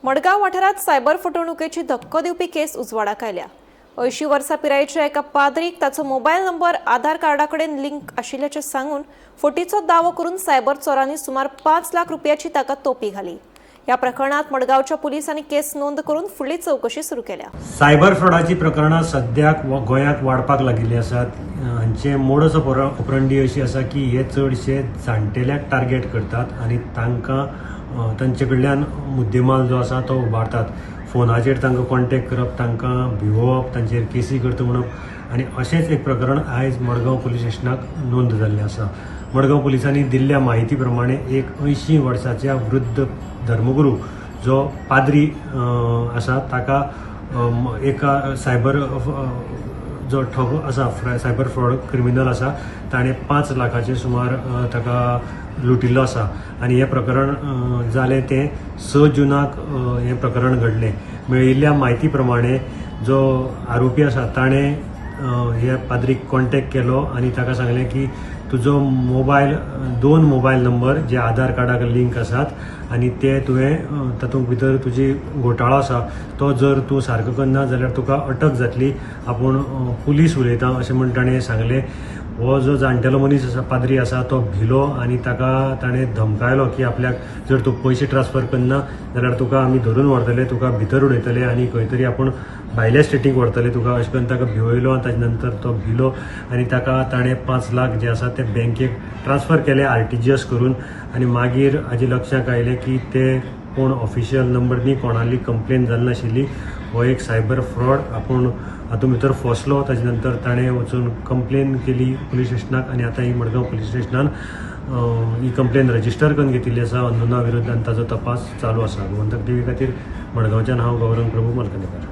मडगाव वाठारात सायबर फटवणुकीची धक्को दिवपी केस उजवाडाक आयल्या। 80 वर्सां पिरायेच्या एका पाद्रीक ताचो मोबायल नंबर आधार कार्डाकडेन लिंक आशिल्ल्याचे सांगून फटीचो दावो करून सायबर चोरांनी सुमार 5 लाख रुपयाची ताका तोपी घाली। या प्रकरणात मडगावच्या पुलिसांनी केस नोंद करून फुडली चौकशी सुरू केल्या। सायबर फ्रॉडाची प्रकरणां सद्याक गोंयाक वाडपाक लागिल्ली आसात। हांचे मोडस ऑपरंडी अशी आसा की हे चडशे जाणटेल्यांक टार्गेट करतात आनी तांकां तांचे कडल्यान मुद्देमाल जो आसा तो उबारतात। फोनाचेर तांकां कॉन्टॅक्ट करप, तांकां भिवोवप, तांचेर केसी करता म्हणप आनी अशेंच एक प्रकरण आयज मडगांव पुलीस स्टेशनाक नोंद जाल्लें आसा। मडगांव पुलिसांनी दिल्ल्या माहिती प्रमाणे एक 80 वर्साच्या वृद्ध धर्मगुरू जो पाद्री आसा ताका एका सायबर जो ठग आसा, सायबर फ्रॉड क्रिमिनल आसा, ताणें 5 लाखाचे सुमार ताका लुटिल्लो आसा। आनी हें प्रकरण जालें तें 6 जुनाक हें प्रकरण घडलें। मेळिल्ल्या म्हायती प्रमाणे जो आरोपी आसा ताणें ह्या पाद्रीक कॉन्टॅक्ट केलो आनी ताका सांगलें की तुजो मोबायल 2 मोबायल नंबर जे आधार कार्डाक लिंक आसात आनी ते तुवें तातूंत भितर तुजी घोटाळो आसा तो जर तूं सारको करना जाल्यार तुका अटक जातली। आपूण पुलीस उलयता अशें म्हूण ताणें सांगलें। हो जो जाणटेलो मनीस आसा, पाद्री आसा, तो भिलो आनी ताका ताणें धमकायलो की आपल्याक जर तूं पयशे ट्रान्सफर करना जाल्यार तुका आमी धरून व्हरतले, तुका भितर उडयतले आनी खंय तरी आपूण भायल्या स्टेटीक व्हरतले तुका, अशें करून ताका भिवयलो। आनी ताजे नंतर तो भिलो आनी ताका ताणें 5 लाख जे आसा ते बँकेक ट्रान्सफर केले RTGS करून। आनी मागीर हाजे लक्षाक आयलें की ते कोण ऑफिशियल नंबर न्ही, कोणाली कंप्लेन जाल्ली नाशिल्ली, हो एक सायबर फ्रॉड। आपूण हातूंत भितर फसलो। ताजे नंतर ताणें वचून कंप्लेन केली पुलीस स्टेशनाक आनी आतां ही मडगांव पुलीस स्टेशनान ही कंप्लेन रजिस्टर करून घेतिल्ली आसा अंजुना विरुद्ध आनी ताजो तपास चालू आसा। गोमंतक टीव्ही खातीर मडगांवच्यान हांव गौरंग प्रभू मलकनेकर।